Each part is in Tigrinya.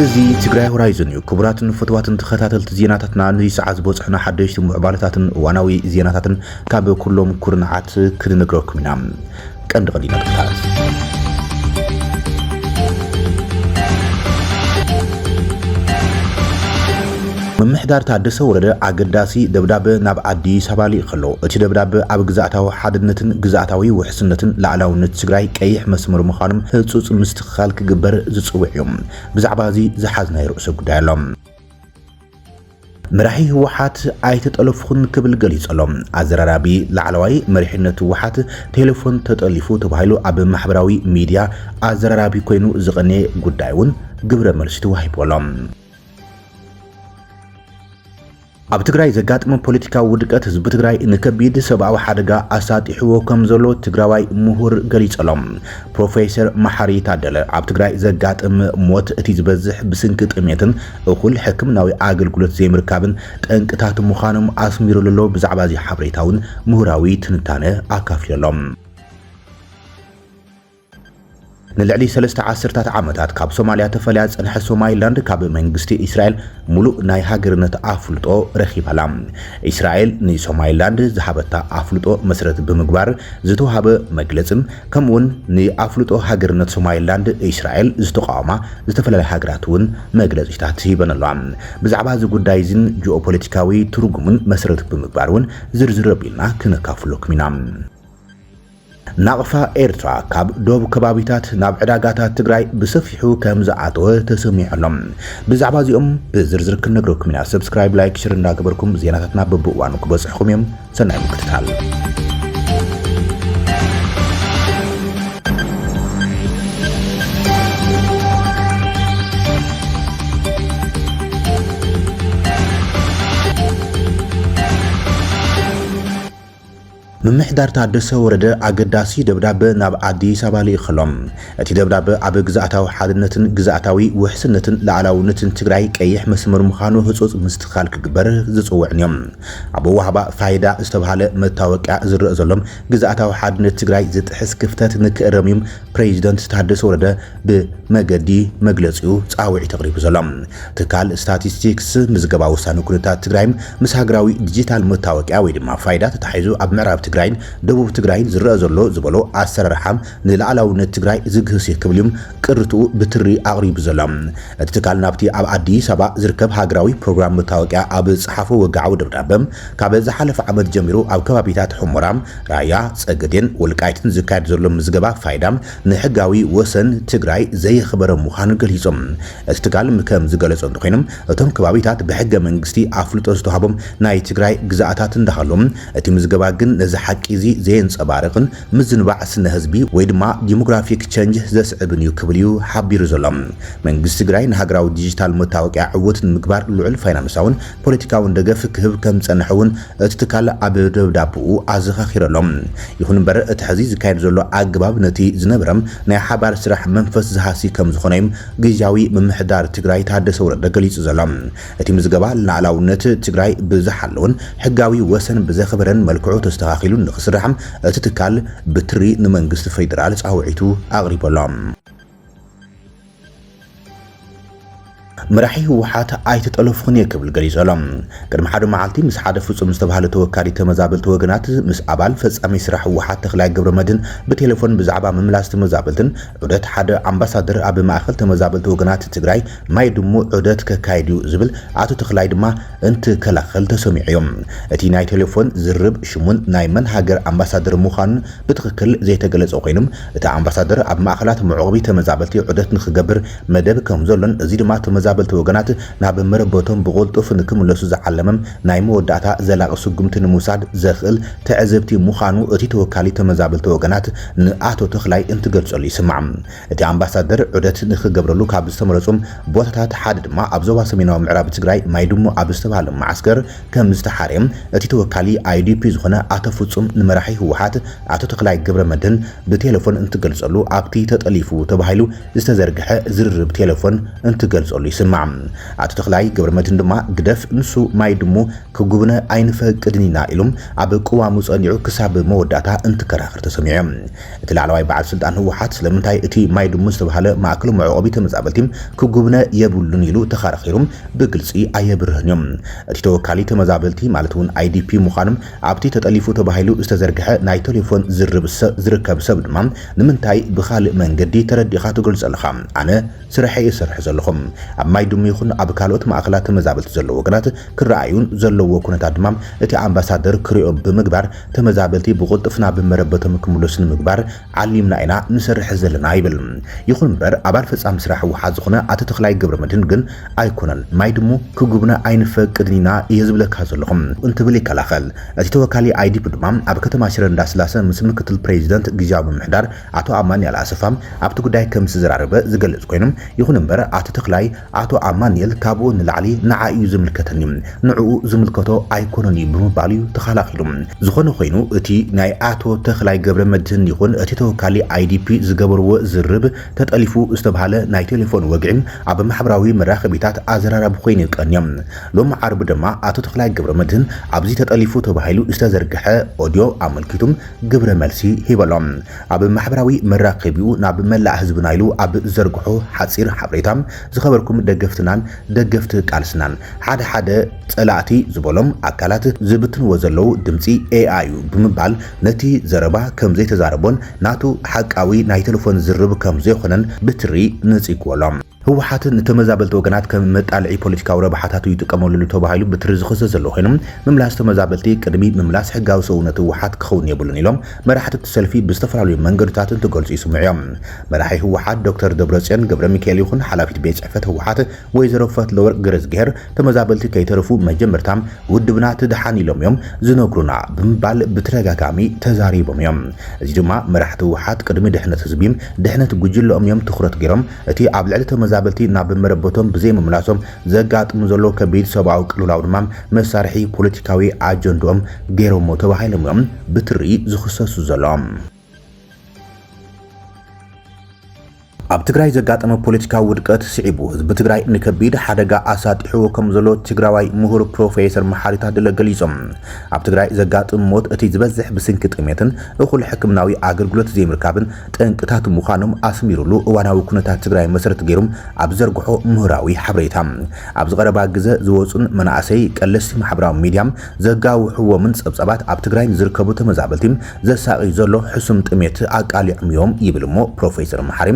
እዚ ትግራይ ሆራይዘን እዩ ክቡራትን ፍትዋትን ተኸታተልቲ ዜናታትና ንሰዓት ዝበፅሑና ሓደሽቲ ምዕባለታትን እዋናዊ ዜናታትን ካብ ኩሎም ኩርናዓት ክንነግረኩም ኢና ቀንዲ ቀሊናታት ምምሕዳር ታደሰ ወረደ አገዳሲ ደብዳቤ ናብ አዲስ አበባ ሊኸሎ እቲ ደብዳቤ ኣብ ግዛእታዊ ሓድነትን ግዛእታዊ ውሕስነትን ላዕላውነት ትግራይ ቀይሕ መስመር ምዃኖም ህጹጽ ምስትኽኻል ክግበር ዝጽውዕ እዮም ብዛዕባ እዚ ዝሓዝናይ ርእሰ ጉዳይ ኣሎ መራሒ ህወሓት ኣይተጠለፍኹን ክብል ገሊጸሎም ኣዘራራቢ ላዕለዋይ መሪሕነት ህወሓት ቴሌፎን ተጠሊፉ ተባሂሉ ኣብ ማሕበራዊ ሚድያ ኣዘራራቢ ኮይኑ ዝቐነ ጉዳይ እውን ግብረ መልሲ ተዋሂቦሎም ኣብ ትግራይ ዘጋጥመ ፖለቲካዊ ውድቀት ህዝቢ ትግራይ ንከቢድ ሰብኣዊ ሓደጋ ኣሳጢሕዎ ከም ዘሎ ትግራዋይ ምሁር ገሊጸሎም ፕሮፌሰር መሓሪ ታደለ ኣብ ትግራይ ዘጋጥም ሞት እቲ ዝበዝሕ ብስንኪ ጥሜትን እኹል ሕክምናዊ ኣገልግሎት ዘይምርካብን ጠንቅታት ምዃኖም ኣስሚሩሎ ብዛዕባ እዚ ሓበሬታውን ምሁራዊ ትንታነ ኣካፊሎም ንልዕሊ 3 ዓመታት ካብ ሶማልያ ተፈልያ ፀንሐ ሶማሊላንድ ካብ መንግስቲ እስራኤል ሙሉእ ናይ ሃገርነት ኣፍልጦ ረኺባላ እስራኤል ንሶማሊላንድ ዝሃበታ ኣፍልጦ መሰረት ብምግባር ዝተዋሃበ መግለጽን ከምኡውን ንኣፍልጦ ሃገርነት ሶማሊላንድ እስራኤል ዝተቃወማ ዝተፈላለዩ ሃገራት እውን መግለጺታት ሂበነላ ብዛዕባ እዚ ጉዳይ ዝን ጂኦፖለቲካዊ ትርጉምን መሰረት ብምግባር እውን ዝርዝር ኣቢልና ክነካፍለኩም ኢና ናቕፋ ኤርትራ ካብ ዶብ ከባቢታት ናብ ዕዳጋታት ትግራይ ብሰፊሑ ከም ዝኣተወ ተሰሚዑሎም ብዛዕባ እዚኦም ብዝርዝር ክንነግረኩም ኢና ሰብስክራይብ ላይክ ሼር እንዳገበርኩም ዜናታትና በብእዋኑ ክበጽሕኩም እዮም ሰናይ ምክትታል ምምሕዳር ታደሰ ወረደ አገዳሲ ደብዳቤ ናብ አዲስ አበባ ሊኸሎም እቲ ደብዳቤ ኣብ ግዛእታዊ ሓድነትን ግዛእታዊ ውሕስነትን ላዕላውነትን ትግራይ ቀይሕ መስመር ምዃኑ ህጹጽ ምስትኻል ክግበር ዝጽውዕ እዮም ኣብ ወሃባ ፋይዳ ዝተባሃለ መታወቂያ ዝርአ ዘሎም ግዛእታዊ ሓድነት ትግራይ ዝጥሕስ ክፍተት ንክእረምዮም ፕሬዚደንት ታደሰ ወረደ ብመገዲ መግለጺኡ ጻውዒ ተቕሪቡ ዘሎም ትካል ስታቲስቲክስ ምዝገባ ውሳነ ኩነታት ትግራይ ምስ ሃገራዊ ዲጂታል መታወቂያ ወይ ድማ ፋይዳ ተታሒዙ ኣብ ምዕራብ ትግራይን ደቡብ ትግራይን ዝረአ ዘሎ ዝበሎ ኣሰራርሓም ንላዕላውነት ትግራይ ዝግህስ ክብልዮም ቅርቱ ብትሪ ኣቕሪቡ ዘሎም እቲ ትካል ናብቲ ኣብ አዲስ አበባ ዝርከብ ሃገራዊ ፕሮግራም መታወቂያ ኣብ ጽሓፎ ወግዓዊ ደብዳቤም ካብ ዝሓለፈ ዓመት ጀሚሩ ኣብ ከባቢታት ሕሞራም ራያ ጸገዴን ወልቃይትን ዝካየድ ዘሎ ምዝገባ ፋይዳም ንሕጋዊ ወሰን ትግራይ ዘይኽበረ ምዃኑ ገሊጾም እቲ ትካል ከም ዝገለጸ እንትኾይኖም እቶም ከባቢታት ብሕገ መንግስቲ ኣፍልጦ ዝተዋሃቦም ናይ ትግራይ ግዛእታት እንዳሃሎም እቲ ምዝገባ ግን ነዚ ሓቂ እዚ ዘየንጸባርቕን ምዝንባዕ ስነ ህዝቢ ወይ ድማ ዲሞግራፊክ ቼንጅ ዘስዕብን እዩ ክብል እዩ ሓቢሩ ዘሎም መንግስቲ ትግራይ ንሃገራዊ ዲጂታል መታወቂያ ዕውትን ምግባር ልዑል ፋይናንሳውን ፖለቲካውን ደገፍ ክህብ ከም ጸንሐውን እቲ ትካል ኣብ ደብዳቤኡ ኣዘኻኺረሎም ይኹን እምበር እቲ ሕዚ ዝካየድ ዘሎ ኣገባብ ነቲ ዝነበረም ናይ ሓባር ስራሕ መንፈስ ዝሃሲ ከም ዝኾነዮም ግዝያዊ ምምሕዳር ትግራይ ታደሰ ወረደ ገሊጹ ዘሎም እቲ ምዝገባ ላዕላውነት ትግራይ ብዝሓለውን ሕጋዊ ወሰን ብዘኽበረን መልክዑ ተስተኻኺሉ ንኽስራሕም እቲ ትካል ብትሪ ንመንግስቲ ፌደራል ጻውዒቱ ኣቕሪበሎም መራሒ ህወሓት ኣይተጠለፍኹን ክብል ገሊጸሎም ቅድሚ ሓደ መዓልቲ ምስ ሓደ ፍጹም ዝተባሃለ ተወካሊ ተመዛበልቲ ወገናት ምስ ኣባል ፈጻሚ ስራሕ ህወሓት ተኽላይ ገብረመድህን ብቴሌፎን ብዛዕባ ምምላስ ተመዛበልትን ዑደት ሓደ ኣምባሳደር ኣብ ማእኸል ተመዛበልቲ ወገናት ትግራይ ማይ ድሙዕ ዑደት ከካይድ እዩ ዝብል ኣቶ ተኽላይ ድማ እንትከላኸል ተሰሚዑ እዮም እቲ ናይ ቴሌፎን ዝርብ ሽሙን ናይ መን ሃገር ኣምባሳደር ምዃኑን ብትክክል ዘይተገለጸ ኮይኖም እቲ ኣምባሳደር ኣብ ማእኸላት መዕቆቢ ተመዛበልቲ ዑደት ንኽገብር መደብ ከም ዘሎን እዚ ድማ ተመዛበልቲ ወገናት ናብ መረበቶም ብቁልጡፍ ንክምለሱ ዝዓለመም ናይ መወዳእታ ዘላቂ ስጉምቲ ንምውሳድ ዘኽእል ተዕዘብቲ ምዃኑ እቲ ተወካሊ ተመዛበልቲ ወገናት ንኣቶ ተኽላይ እንትገልጸሉ ይስማዕ እቲ ኣምባሳደር ዑደት ንክገብረሉ ካብ ዝተመረጹም ቦታታት ሓደ ድማ ኣብ ዞባ ሰሜናዊ ምዕራብ ትግራይ ማይ ድሙ ኣብ ዝተባሃለ ማዕስከር ከም ዝተሓርየም እቲ ተወካሊ አይዲፒ ዝኾነ ኣቶ ፍጹም ንመራሒ ህወሓት ኣቶ ተኽላይ ገብረመድህን ብቴሌፎን እንትገልጸሉ ኣብቲ ተጠሊፉ ተባሂሉ ዝተዘርግሐ ዝርርብ ቴሌፎን እንትገልጸሉ ይስማዕ አቶ ተክላይ ገብረመድህን ድማ ግደፍ ንሱ ማይ ድሞ ክጉብነ ኣይንፈቅድኒና ኢሎም ኣብ ቅዋሙ ጸኒዑ ክሳብ መወዳእታ እንትከራኸር ተሰሚዑ እቲ ላዕለዋይ በዓል ስልጣን ህወሓት ስለምንታይ እቲ ማይ ድሞ ዝተባሃለ ማእከል መዕቆቢ ተመዛበልቲ ክጉብነ የብሉን ኢሉ ተኻራኺሮም ብግልጺ ኣየብርህን እቲ ተወካሊ ተመዛበልቲ ማለት እውን አይዲፒ ምዃኖም ኣብቲ ተጠሊፉ ተባሂሉ ዝተዘርግሐ ናይ ቴሌፎን ዝርከብ ሰብ ድማ ንምንታይ ብኻልእ መንገዲ ተረዲኻ ትገልጸልኻ ኣነ ስራሐይ ይሰርሕ ዘለኹም ኣብ ማይ ድሞ ይኹን ኣብ ካልኦት ማእከላት ተመዛበልቲ ዘለዎ ወገናት ክረኣዩን ዘለዎ ኩነታት ድማ እቲ ኣምባሳደር ክሪኦም ብምግባር ተመዛበልቲ ብቁልጥፍና ብመረበቶም ክምለሱን ምግባር ዓሊምና ኢና ንሰርሕ ዘለና ይብል ይኹን እምበር ኣባል ፈጻሚ ስራሕ ህወሓት ዝኾነ ኣቶ ተክላይ ገብረመድህን ግን ኣይኮነን ማይ ድሞ ክጉብነ ኣይንፈቅድኒና እየ ዝብለካ ዘለኹም እንትብል ይከላኸል እቲ ተወካሊ አይዲፒ ድማ ኣብ ከተማ ሽረ እንዳስላሰ ምስ ምክትል ፕሬዚደንት ግዝያዊ ምምሕዳር ኣቶ ኣማኒኤል ኣሰፋም ኣብቲ ጉዳይ ከም ዝዘራረበ ዝገልጽ ኮይኖም ይኹን እምበር ኣቶ ተክላይ ኣቶ ኣማኒኤል ካብኡ ንላዕሊ ንዓዩ ዝምልከተኒ ንዕኡ ዝምልከቶ ኣይኮነን ብምባሉ ተኸላኺሉ ዝኾነ ኮይኑ እቲ ናይ ኣቶ ተክላይ ገብረመድህን ይኹን እቲ ተወካሊ አይዲፒ ዝገበርዎ ዝርብ ተጠሊፉ ዝተባሃለ ናይ ቴሌፎን ወግዒ ኣብ ማሕበራዊ መራኸቢታት ኣዘራራቢ ኮይኑ ይቀንዮም ሎም ዓርብ ድማ ኣቶ ተክላይ ገብረመድህን ኣብዚ ተጠሊፉ ተባሂሉ ዝተዘርግሐ ኦዲዮ ኣመልኪቱም ግብረ መልሲ ሂበሎም ኣብ ማሕበራዊ መራኸቢኡ ናብ መላእ ህዝቢ ናይሉ ኣብ ዘርግሖ ሓፂር ሓበሬታ ዝኸበርኩም ደገፍትናን ደገፍቲ ቃልስናን ሓደ ጸላእቲ ዝበሎም ኣካላት ዝብትንዎ ዘለው ድምፂ ኤአይ ብምባል ነቲ ዘረባ ከም ዘይተዛረቦን ናቱ ሓቃዊ ናይ ቴሌፎን ዝርብ ከም ዘይኾነን ብትሪ ንጽይቅወሎም ህወሓትን ተመዛበልቲ ወገናት ከም መጣልዒ ፖለቲካዊ ረባሓታት ይጥቀመሉ ተባሂሉ ብትሪ ዝኽሰስ ዘሎ ኮይኖም ምምላስ ተመዛበልቲ ቅድሚ ምምላስ ሕጋዊ ሰውነት ህወሓት ክኸውን የብሉን ኢሎም መራሕቲ ሰልፊ ብዝተፈላለዩ መንገድታት እንትገልጹ ይስምዑ መራሒ ህወሓት ዶክተር ደብረጽዮን ገብረ ሚካኤል ይኹን ሓላፊት ቤት ጽሕፈት ህወሓት ወይዘሮ ፈትለወርቅ ገረዝጌር ተመዛበልቲ ከይተረፉ መጀመርታም ውድብና ትድሓን ኢሎም እዮም ዝነግሩና ብምባል ብተደጋጋሚ ተዛሪቦም እዮም እዚ ድማ መራሕቲ ህወሓት ቅድሚ ድሕነት ህዝቢ ድሕነት ጉጅለኦም እዮም ትኹረት ገይሮም እቲ ኣብ ልዕሊ ተመዛበልቲ ናብ መረበቶም ብዘይ መምላሶም ዘጋጥሙ ዘሎ ከቢድ ሰብኣዊ ቅልውላው ድማ መሳርሒ ፖለቲካዊ ኣጀንዳኦም ገይሮም ተባሂሎም እዮም ብትሪ ዝኽሰሱ ዘሎም ኣብ ትግራይ ዘጋጠመ ፖለቲካዊ ውድቀት ስዒቡ ህዝቢ ትግራይ ንከቢድ ሓደጋ ኣሳጢሕዎ ከም ዘሎ ትግራዋይ ምሁር ፕሮፌሰር መሓሪ ታደለ ገሊጾም ኣብ ትግራይ ዘጋጥም ሞት እቲ ዝበዝሕ ብስንኪ ጥሜትን እኹል ሕክምናዊ ኣገልግሎት ዘይምርካብን ጠንቅታት ምዃኖም ኣስሚሩሉ እዋናዊ ኩነታት ትግራይ መሰረት ገይሮም ኣብ ዘርግሖ ምሁራዊ ሓበሬታ ኣብ ዝቐረባ ግዜ ዝወፁን መናእሰይ ቀለስቲ ማሕበራዊ ሚድያ ዘጋውሕዎምን ጸብጸባት ኣብ ትግራይ ዝርከቡ ተመዛበልቲ ዘሳቂ ዘሎ ሕሱም ጥሜት ኣቃሊዖም እዮም ይብል እሞ ፕሮፌሰር መሓሪ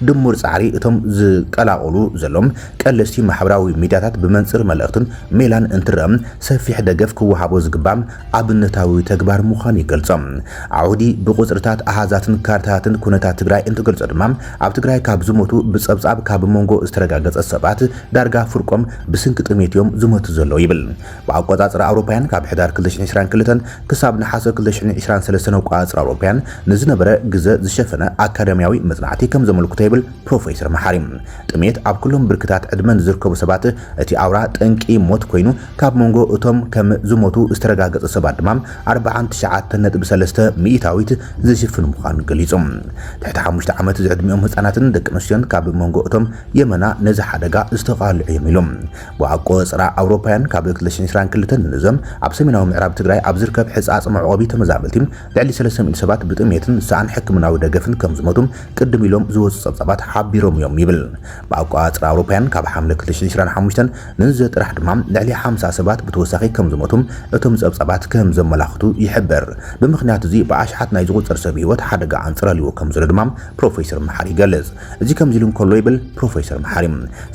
ድሙር ጻዕሪ እቶም ዝቀላቀሉ ዘሎም ቀለስቲ ማሕበራዊ ሚድያታት ብመንጽር መልእኽትን ሜላን እንትረም ሰፊሕ ደገፍ ክወሃቦ ዝግባም ኣብነታዊ ተግባር ምዃኑ ይገልጾም ዓውዲ ብቁጽርታት ኣሃዛትን ካርታትን ኩነታት ትግራይ እንትገልጾ ድማ ኣብ ትግራይ ካብ ዝሞቱ ብጸብጻብ ካብ መንጎ ዝተረጋገጸ ሰባት ዳርጋ ፍርቆም ብስንኪ ጥሜትዮም ዝሞቱ ዘለው ይብል ብኣቆጻጽሪ ኣውሮፓያን ካብ ሕዳር 2022 ክሳብ ነሓሰ 2023 ኣቆጻጽሪ ኣውሮፓያን ንዝነበረ ግዜ ዝሸፈነ ኣካዳሚያዊ መጽናዕቲ ከም ዘመልክቶ ይብል ፕሮፌሰር መሓሪ ጥሜት ኣብ ኩሎም ብርክታት ዕድመን ዝርከቡ ሰባት እቲ ኣውራ ጠንቂ ሞት ኮይኑ ካብ መንጎ እቶም ከም ዝሞቱ ዝተረጋገጸ ሰባት ድማ 49.3 ሚእታዊት ዝሽፍን ምዃኑ ገሊጾም ትሕቲ 5 ዓመት ዝዕድሚኦም ህፃናትን ደቂ ኣንስትዮን ካብ መንጎ እቶም የመና ነዚ ሓደጋ ዝተቃልዑ እዮም ኢሎም ብኣቆጻጽራ ኣውሮፓያን ካብ 2022 ንዞም ኣብ ሰሜናዊ ምዕራብ ትግራይ ኣብ ዝርከብ ሕጻጽ መዕቆቢ ተመዛበልቲ ልዕሊ 300 ሰባት ብጥሜትን ሰኣን ሕክምናዊ ደገፍን ከም ዝሞቱ ቅድም ኢሎም ዝወፁ ጸብጻባት ሓቢሮም እዮም ይብል ብኣቆጻጽራ ኣውሮፓያን ካብ ሓምለ 2025 ንዘ ጥራሕ ድማ ልዕሊ 50 ሰባት ብተወሳኺ ከም ዝሞቱም እቶም ጸብጻባት ከም ዘመላኽቱ ይሕበር ብምኽንያት እዚ ብኣሽሓት ናይ ዝቁጽር ሰብ ህይወት ሓደጋ ኣንጽራልዎ ከም ዘሎ ድማ ፕሮፌሰር መሓሪ ገለጽ እዚ ከም ኢሉ እንከሎ ይብል ፕሮፌሰር መሓሪ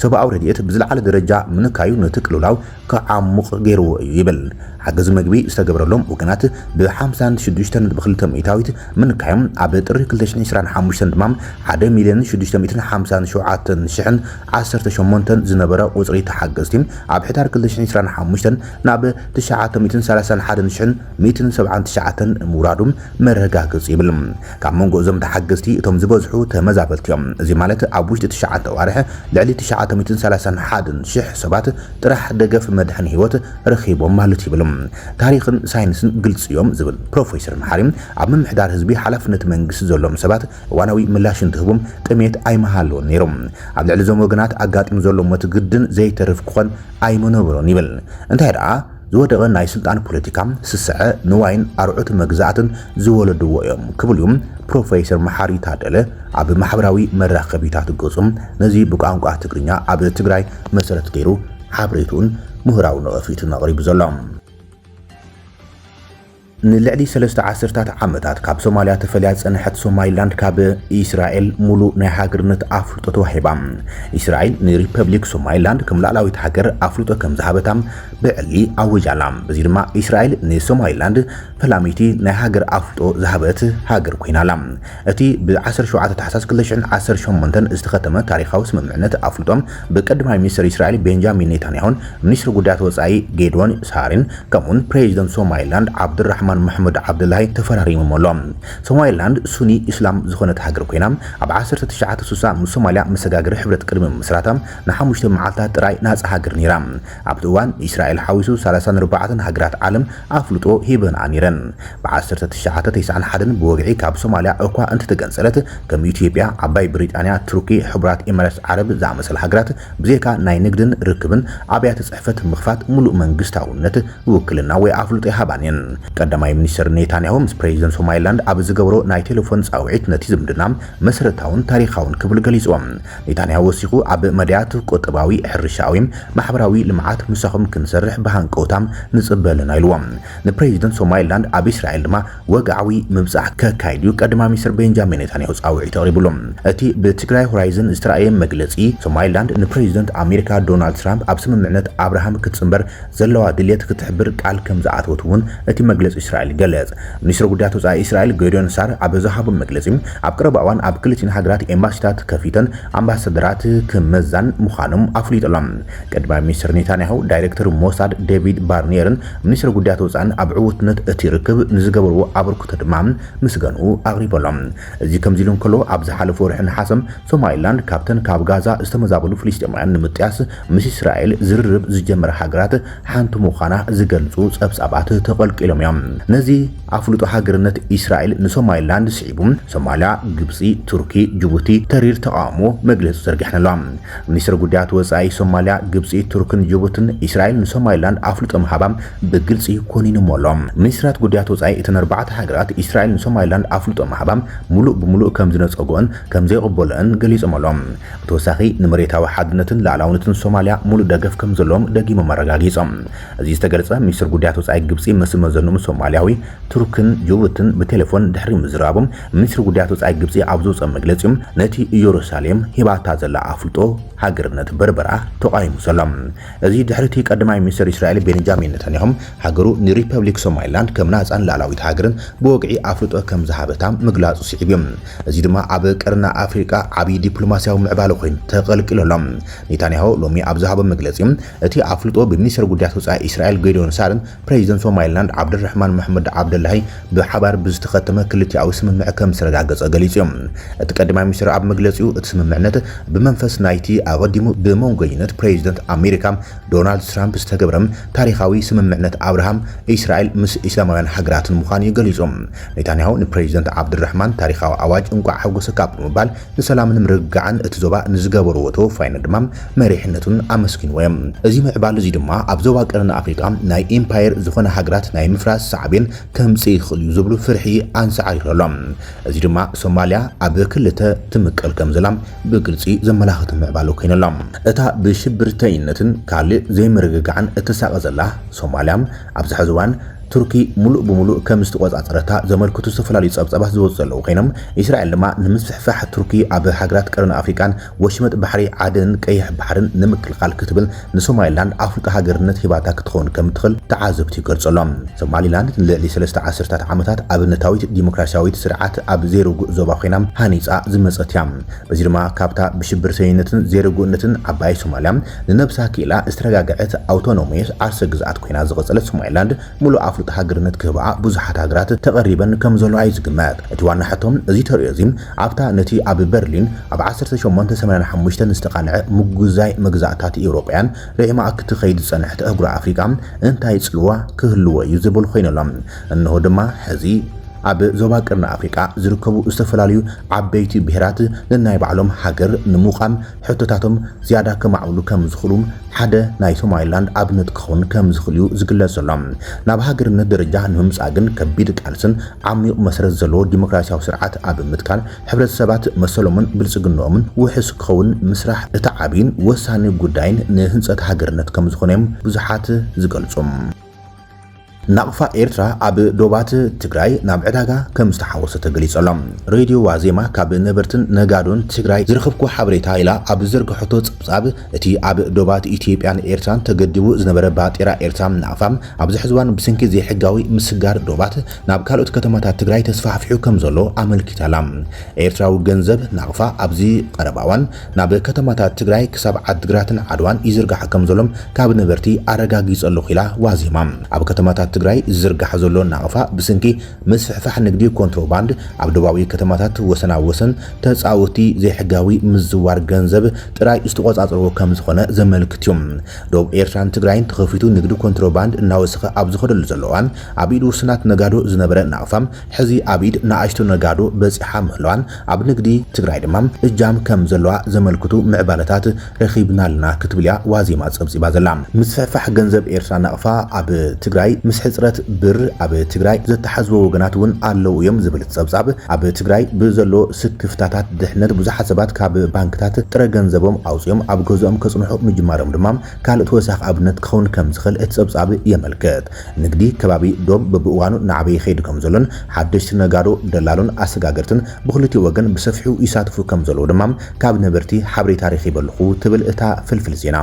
ሰብኣዊ ረድኤት ብዝለዓለ ደረጃ ምንካዩ ነቲ ቅልውላው ከዓሙቕ ገይርዎ እዩ ይብል ሓገዝ መግቢ ዝተገብረሎም ወገናት ብ56.2 ሚእታዊት ምንካዮም ኣብ ጥሪ 2025 ድማ 1,657,018 ዝነበረ ቁጽሪ ተሓገዝቲ ኣብ ሕዳር 2025 ናብ 931,179 ምውራዱም መረጋገጽ ይብል ካብ መንጎ እዞም ተሓገዝቲ እቶም ዝበዝሑ ተመዛበልቲ እዮም እዚ ማለት ኣብ ውሽጢ 9 ኣዋርሕ ልዕሊ 931,000 ሰባት ጥራሕ ደገፍ መድሕን ህይወት ረኺቦም ማለት ይብል ታሪኽን ሳይንስን ግልጽ እዮም ዝብል ፕሮፌሰር መሓሪ ኣብ ምምሕዳር ህዝቢ ሓላፍነት መንግስቲ ዘሎም ሰባት እዋናዊ ምላሽ እንትህቡም ጥሜት ስሜት ኣይመሃለዎን ነይሮም ኣብ ልዕሊ ዞም ወገናት ኣጋጢሙ ዘሎ መትግድን ዘይተርፍ ክኾን ኣይመነብሮን ይብል እንታይ ደኣ ዝወደቐ ናይ ስልጣን ፖለቲካ ስስዐ ንዋይን ኣርዑት መግዛእትን ዝወለድዎ እዮም ክብል እዮም ፕሮፌሰር መሓሪ ታደለ ኣብ ማሕበራዊ መራኸቢታት ገጾም ነዚ ብቋንቋ ትግርኛ ኣብ ትግራይ መሰረት ገይሩ ሓበሬቱን ምሁራዊ ነቐፊቱን ኣቕሪቡ ዘሎ ንልዕሊ 3 ዓመታት ካብ ሶማልያ ተፈልያ ፀንሐት ሶማሊላንድ ካብ እስራኤል ሙሉእ ናይ ሃገርነት ኣፍልጦ ተዋሂባ እስራኤል ንሪፐብሊክ ሶማሊላንድ ከም ላዕላዊት ሃገር ኣፍልጦ ከም ዝሃበታ ብዕሊ ኣውጃላ በዚ ድማ እስራኤል ንሶማሊላንድ ፈላሚቲ ናይ ሃገር ኣፍልጦ ዝሃበት ሃገር ኮይናላ እቲ ብ17 ታሕሳስ 2018 ዝተኸተመ ታሪኻዊ ስምምዕነት ኣፍልጦም ብቀዳማይ ሚኒስትር እስራኤል ቤንጃሚን ኔታንያሁን ሚኒስትር ጉዳያት ወፃኢ ጌድዎን ሳሪን ከምኡን ፕሬዚደንት ሶማሊላንድ ዓብድራሕማን محمد عبد الله تفراريم مولم ሶማሊላንድ ሱኒ እስላም ዝኾነት ሃገር ኮይና ኣብ 1960 ሶማሊያ መሰጋገር ሕብረት ቅድመ መስራታም ን5 መዓልታት ጥራይ ናጽ ሃገር ነይራ ኣብ እዋን እስራኤል ሓዊሱ 34 ሃገራት ዓለም ኣፍልጦ ሂበን ኣኒረን ብ1991 ብወግዒ ካብ ሶማሊያ እኳ እንትተገንጸለት ከም ኢትዮጵያ ዓባይ ብሪጣንያ ቱርኪ ሕቡራት ኤሚሬትስ ዓረብ ዝኣመሰለ ሃገራት ብዘይካ ናይ ንግድን ርክብን ኣብያተ ጽሕፈት ምኽፋት ሙሉእ መንግስታውነት ውክልና ወይ ኣፍልጦ ይሃባንን ቀዳማይ ሚኒስትር ኔታንያሁ ምስ ፕሬዚደንት ሶማሊላንድ ኣብ ዝገብሮ ናይ ቴሌፎን ጻውዒት ነቲ ዝምድና መሰረታውን ታሪኻውን ክብል ገሊጾም ኔታንያሁ ወሲኹ ኣብ መድያት ቁጠባዊ ሕርሻዊ ማሕበራዊ ልምዓት ምሳኹም ክንሰርሕ ብሃንቀውታም ንጽበልና ኢልዎም ንፕሬዚደንት ሶማሊላንድ ኣብ እስራኤል ድማ ወግዓዊ ምብጻሕ ከካይዱ ቀዳማይ ሚኒስትር ቤንጃሚን ኔታንያሁ ጻውዒት ኣቕሪብሎም እቲ ብትግራይ ሆራይዘን ዝተራእየ መግለጺ ሶማሊላንድ ንፕሬዚደንት ኣሜሪካ ዶናልድ ትራምፕ ኣብ ስምምዕነት አብርሃም ክትጽንበር ዘለዋ ድልየት ክትሕብር ቃል ከም ዝኣተወት እውን እቲ መግለጺ እስራኤል ገለጽ ሚኒስትር ጉዳያት ወፃኢ እስራኤል ጌዲዮን ሳር ኣብ ዝሃቡ መግለጺ ኣብ ቅርብ እዋን ኣብ ክልቲን ሃገራት ኤምባሲታት ከፊተን ኣምባሳደራት ክመዛን ምዃኖም ኣፍሊጦም ቀዳማይ ሚኒስትር ኔታንያሁ ዳይሬክተር ሞሳድ ዴቪድ ባርኒየርን ሚኒስትር ጉዳያት ወፃኢን ኣብ ዕውትነት እቲ ርክብ ንዝገበርዎ ኣበርክቶ ድማ ምስገንኡ ኣቕሪቦሎም እዚ ከምዚ ኢሉ እንከሎ ኣብ ዝሓለፈ ወርሒ ነሓሰም ሶማሊላንድ ካብተን ካብ ጋዛ ዝተመዛበሉ ፍልስጤማውያን ንምጥያስ ምስ እስራኤል ዝርርብ ዝጀመረ ሃገራት ሓንቲ ምዃና ዝገልጹ ጸብጻባት ተቐልቂሎም እዮም ነዚ ኣፍልጦ ሃገርነት እስራኤል ንሶማሊላንድ ስዒቡ ሶማሊያ ግብጺ ቱርኪ ጅቡቲ ተሪር ተቃውሞ መግለጽ ዘርጊሕነሎም ሚኒስትር ጉዳያት ወፃኢ ሶማሊያ ግብጺ ቱርክን ጅቡቲን እስራኤል ንሶማሊላንድ ኣፍልጦ ምሃባም ብግልጺ ኮኒኖምሎም ሚኒስትራት ጉዳያት ወፃኢ እተን ኣርባዕተ ሃገራት እስራኤል ንሶማሊላንድ ኣፍልጦ ምሃባም ሙሉእ ብሙሉእ ከም ዝነጸጎን ከም ዘይቕበሎን ገሊጾምሎም ብተወሳኺ ንመሬታዊ ሓድነትን ላዕላውነትን ሶማሊያ ሙሉእ ደገፍ ከም ዘለዎም ደጊሞም ኣረጋጊጾም እዚ ዝተገለጸ ሚኒስትር ጉዳያት ወፃኢ ግብጺ መስመር ዘኖም ሶማሊያዊ ቱርክን ጅቡቲን ብቴሌፎን ድሕሪ ምዝራቦም ሚኒስትር ጉዳያት ወፃኢ ግብጺ ኣብ ዝወፀ መግለጺኦም ነቲ ኢየሩሳሌም ሂባታ ዘላ ኣፍልጦ ሃገርነት በርበራ ተቃይሙ ሰላም እዚ ድሕሪቲ ቀዳማይ ሚኒስትር እስራኤል ቤንጃሚን ኔታንያሁ ሃገሩ ንሪፐብሊክ ሶማሊላንድ ከም ናጻን ላዕላዊት ሃገርን ብወግዒ ኣፍልጦ ከም ዝሃበታ ምግላጹ ስዒብዮም እዚ ድማ ኣብ ቀርና ኣፍሪቃ ዓብይ ዲፕሎማሲያዊ ምዕባለ ኮይኑ ተቐልቂሎም ኔታንያሁ ሎሚ ኣብ ዝሃቦ መግለጺ እቲ ኣፍልጦ ብሚኒስትር ጉዳያት ወፃኢ እስራኤል ጌዲዮን ሳርን ፕሬዚደንት ሶማሊላንድ ዓብድራሕማን መሐመድ ዓብደላሂ ብሓባር ብዝተኸተመ ክልቲኣዊ ስምምዕ ከም ዝተረጋገጸ ገሊጾም እቲ ቀዳማይ ሚኒስትር ኣብ መግለጺኡ እቲ ስምምዕነት ብመንፈስ ናይቲ ኣቀዲሙ ብመንጎይነት ፕሬዚደንት ኣሜሪካ ዶናልድ ትራምፕ ዝተገብረም ታሪኻዊ ስምምዕነት አብርሃም እስራኤል ምስ እስላማውያን ሃገራትን ምዃኑ ገሊጾም ኔታንያሁ ንፕሬዚደንት ዓብድራሕማን ታሪኻዊ ኣዋጅ እንቋዕ ሓጎሰካ ብምባል ንሰላምን ምርግጋዕን እቲ ዞባ ንዝገበርዎ ተወፋይነት ድማ መሪሕነቱን ኣመስኪንዎም እዚ ምዕባል እዚ ድማ ኣብ ዞባ ቀርኒ ኣፍሪቃ ናይ ኢምፓየር ዝኾነ ሃገራት ናይ ምፍራስ ሳዕቤን ከምጽ ይኽእል ዝብሉ ፍርሒ አንሳዓሪሎም እዚ ድማ ሶማሊያ ኣብ ክልተ ትምቀል ከም ዘላም ብግልጺ ዘመላኽት ምዕባል ኮይነሎም እታ ብሽብርተኝነትን ካልእ ዘይምርግጋዕን እትሳቀ ዘላ ሶማሊያ ኣብ ዝሕዝዋን ቱርኪ ሙሉእ ብሙሉእ ከም ዝተቆጻጸረታ ዘመልክቱ ዝተፈላለዩ ጸብጻባት ዝወጹ ዘለዉ ኮይኖም እስራኤል ድማ ንምስፍሕፋሕ ቱርኪ ኣብ ሃገራት ቀርኒ ኣፍሪቃን ወሽመጥ ባሕሪ ዓደን ቀይሕ ባሕርን ንምክልኻል ክትብል ንሶማሊላንድ ኣፍልጦ ሃገርነት ሂባታ ክትኸውን ከም ትኽእል ተዓዘብቲ ይገልጸሎም ሶማሊላንድ ንልዕሊ 3 ዓመታት ኣብነታዊት ዲሞክራሲያዊት ስርዓት ኣብ ዘይርጉእ ዞባ ኮይና ሃኒጻ ዝመጸት እያ በዚ ድማ ካብታ ብሽብርተኝነትን ዘይርጉእነትን ዓባይ ሶማሊያ ንነብሳ ኪኢላ ዝተረጋግዐት ኣውቶኖሚያስ ዓርሰ ግዝኣት ኮይና ዝቐጸለት ሶማሊላንድ ሙሉእ ኣፍልጦ ሃገርነት ክህብኣ ብዙሓት ሃገራት ተቐሪበን ከም ዘለዋ ይዝግመት እቲ ዋና ሕቶም እዚ ተርእዮ እዚ ኣብታ ነቲ ኣብ በርሊን ኣብ 1885 ዝተቃንዐ ምጉዛይ መግዛእታት ኤውሮጳያን ርኢማ ክትኸይድ ዝጸንሐት ኣህጉር ኣፍሪቃ እንታይ ጽልዋ ክህልዎ እዩ ዝብል ኮይነሎም እንሆ ድማ ሕዚ ኣብ ዞባ ቀርኒ ኣፍሪቃ ዝርከቡ ዝተፈላለዩ ዓበይቲ ብሄራት ንናይ ባዕሎም ሃገር ንምቋም ሕቶታቶም ዝያዳ ከማዕብሉ ከም ዝኽእሉ ሓደ ናይ ሶማሊላንድ ኣብነት ክኸውን ከም ዝኽእል እዩ ዝግለጽ ዘሎ ናብ ሃገርነት ደረጃ ንምምጻእ ግን ከቢድ ቃልስን ዓሚቕ መሰረት ዘለዎ ዲሞክራሲያዊ ስርዓት ኣብ ምትካል ሕብረተሰባት መሰሎምን ብልጽግናኦምን ውሕስ ክኸውን ምስራሕ እቲ ዓብይን ወሳኒ ጉዳይን ንህንጸት ሃገርነት ከም ዝኾነም ብዙሓት ዝገልጹ ናቕፋ ኤርትራ ኣብ ዶባት ትግራይ ናብ ዕዳጋ ከም ዝተሓወሰ ተገሊጸሎም ሬድዮ ዋዜማ ካብ ነበርትን ነጋዶን ትግራይ ዝረኸብኩ ሓበሬታ ኢላ ኣብ ዝርግሕቶ ጸብጻብ እቲ ኣብ ዶባት ኢትዮጵያን ኤርትራን ተገዲቡ ዝነበረ ባጤራ ኤርትራ ናቕፋ ኣብዚ ሕዝዋን ብስንኪ ዘይሕጋዊ ምስጋር ዶባት ናብ ካልኦት ከተማታት ትግራይ ተስፋሕፊሑ ከም ዘሎ ኣመልኪታላ ኤርትራዊ ገንዘብ ናቕፋ ኣብዚ ቀረባዋን ናብ ከተማታት ትግራይ ክሳብ ዓድግራትን ዓድዋን ይዝርጋሕ ከም ዘሎም ካብ ነበርቲ ኣረጋጊጸሉ ኢላ ዋዜማ ኣብ ከተማታት ትግራይ ዝርጋሕ ዘሎ ናቕፋ ብስንኪ መስፍሕፋሕ ንግዲ ኮንትሮባንድ ኣብ ደቡባዊ ከተማታት ወሰናወሰን ተጻውቲ ዘይሕጋዊ ምዝዋር ገንዘብ ጥራይ ዝተቆጻጸርዎ ከም ዝኾነ ዘመልክት እዩ ደቡብ ኤርትራን ትግራይን ተኸፊቱ ንግዲ ኮንትሮባንድ እናወሰኸ ኣብ ዝኸደሉ ዘለዋን ኣብ ኢድ ውስናት ነጋዶ ዝነበረ ናቕፋ ሕዚ ኣብ ኢድ ንኣሽቱ ነጋዶ በፂሓ ምህላዋን ኣብ ንግዲ ትግራይ ድማ እጃም ከም ዘለዋ ዘመልክቱ ምዕባለታት ረኺብናልና ክትብልያ ዋዜማ ጸብጺባ ዘላ ምስፍሕፋሕ ገንዘብ ኤርትራ ናቕፋ ኣብ ትግራይ ምስ ሕጽረት ብር ኣብ ትግራይ ዘተሓዝቦ ወገናት እውን ኣለው እዮም ዝብል ጸብጻብ ኣብ ትግራይ ብዘሎ ስክፍታታት ድሕነት ብዙሓት ሰባት ካብ ባንክታት ጥረ ገንዘቦም ኣውፅኦም ኣብ ገዝኦም ከጽንሑ ምጅማሮም ድማ ካልኦት ወሳኺ ኣብነት ክኸውን ከም ዝኽእል እቲ ጸብጻብ የመልክት ንግዲ ከባቢ ዶብ በብእዋኑ ንዓበይ ኸይዱ ከም ዘሎን ሓደሽቲ ነጋዶ ደላሎን ኣሰጋገርትን ብኽልቲኡ ወገን ብሰፊሑ ይሳትፉ ከም ዘለዎ ድማ ካብ ነበርቲ ሓበሬታ ረኺበልኹ ትብል እታ ፍልፍል ዜና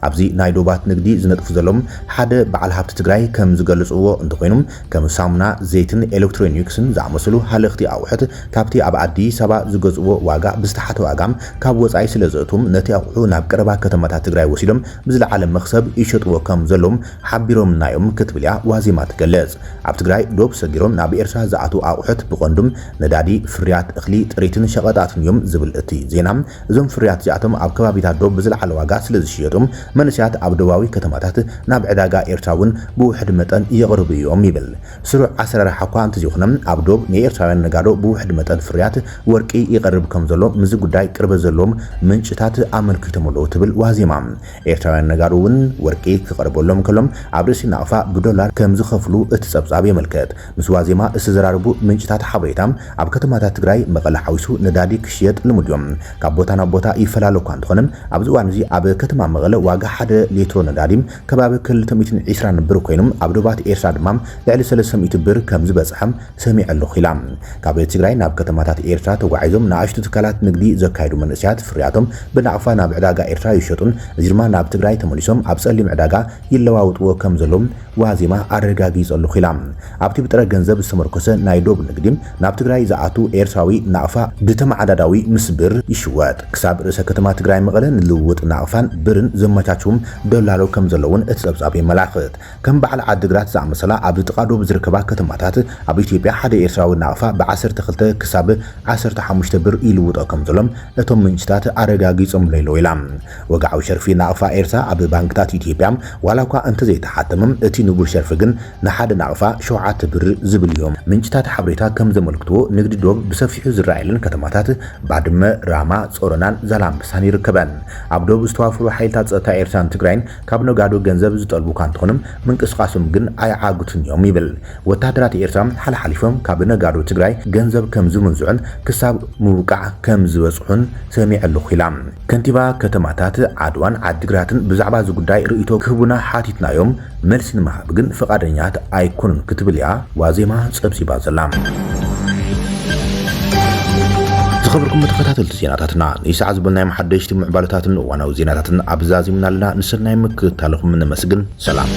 ኣብዚ ናይ ዶባት ንግዲ ዝነጥፉ ዘሎም ሓደ በዓል ሃብቲ ትግራይ ከም ዝገልጽዎ እንተኮይኑም ከም ሳሙና ዘይትን ኤሌክትሮኒክስን ዝኣመሰሉ ሃለኽቲ ኣቑሑት ካብቲ ኣብ ኣዲስ ኣበባ ዝገዝእዎ ዋጋ ብዝተሓተ ዋጋም ካብ ወጻኢ ስለ ዘእቱም ነቲ ኣቑሑ ናብ ቀረባ ከተማታት ትግራይ ወሲዶም ብዝለዓለ መኽሰብ ይሸጥዎ ከም ዘሎም ሓቢሮም ናዮም ክትብልያ ዋዜማ ትገልጽ ኣብ ትግራይ ዶብ ሰጊሮም ናብ ኤርትራ ዝኣቱ ኣቑሑት ብቐንዱም ነዳዲ ፍርያት እኽሊ ጥሪትን ሸቐጣትን እዮም ዝብል እቲ ዜና እዞም ፍርያት እዚኣቶም ኣብ ከባቢታት ዶብ ብዝለዓለ ዋጋ ስለ ዝሽየጡም መንስያት ኣብ ደቡባዊ ከተማታት ናብ ዕዳጋ ኤርትራ እውን ብውሕድ መጠን يقرب يوم يبل سرع عسر حقا أنت زيخنا عبدوب نيرتاوين نجارو بوحد متن فريات وركي يقرب كم زلوم مزج داي قرب زلوم من شتات عمل كتملو تبل وازيمام إيرتاوين نجارون وركي كقرب لهم كلهم عبرسي نعفا بدولار كم زخفلو اتصابي ملكات مسوازيما استزراربو من شتات حبيتام عب كتمات تجري مقال حوسو ندادي كشيت لمديوم كابوتانا بوتا يفلالو كان خنم عبزوانزي عب كتما مغلا واجه حد ليترو نداديم كباب كل تميتين عشران بروكينم عبدوبات إيرترا دمام لعلي سلسم يتبر كم زبزحم سميع له خلام كابل تجري ناب كتمات إيرترا توعيزهم نعشت تكالات نقدي زكايدو من أسيات فرياتهم بنعفا ناب عداقة إيرترا يشتون زيرما ناب تجري تموليسهم عبسألي معداقة يلواوت وكم زلوم وازيما أرقاقيز له خلام عبتي بترى جنزب السمركوسة نايدوب نقديم ناب تجري زعاتو إيرتراوي نعفا بتم عدداوي مسبر يشوات كساب رسا كتمات تجري مغلن لوت نعفان برن زمتاتهم دولارو كم زلون اتسابسابي ملاخت كم بعل عدقرات زعم مثلا عبد تقادو بزركبا كتماتات عب إثيوبيا حدا إيرتراوي نعفا بعسر تخلت كساب 15 بر يلوت كم زلم اتم منجتات أرقاقيزهم ليلو يلام وقعو شرفي نعفا إيرتا عب بانكتات إثيوبيا ولوكا انت زي تحتمم اتي نبو شرفقن نحاد نعفا شوعات بر زبليوم منجتات حبريتا كم زملكتو نقد دوب بسفيحو زرائلن كتماتات بعد ما راما صورنان زلام بساني ركبان عبدو بستوافرو حيلتات زتا إيرتان تقرين كابنو قادو جنزب زتقلبو كانتخونم من قسقاسم جن أي عاقتن يوم يبل وتهدرات إيرتام حل حليفهم كابنا قادو تقري جنزب كم زمن زعن كساب موقع كم زوزعن سميع اللخلام كنتبا كتماتات عدوان عدقراتن بزعبا زقداي رئيتو كهبنا حاتتنا يوم ملسن مهابقن فقادنيات ايكون كتبليا وازيما سبسي بازلام خبركم متخطات زيناتنا يسعى زبلنا محدشتي معبالتاتن وانا وزيناتنا ابزازي من لنا نسرنا مك تالخم من مسجن سلام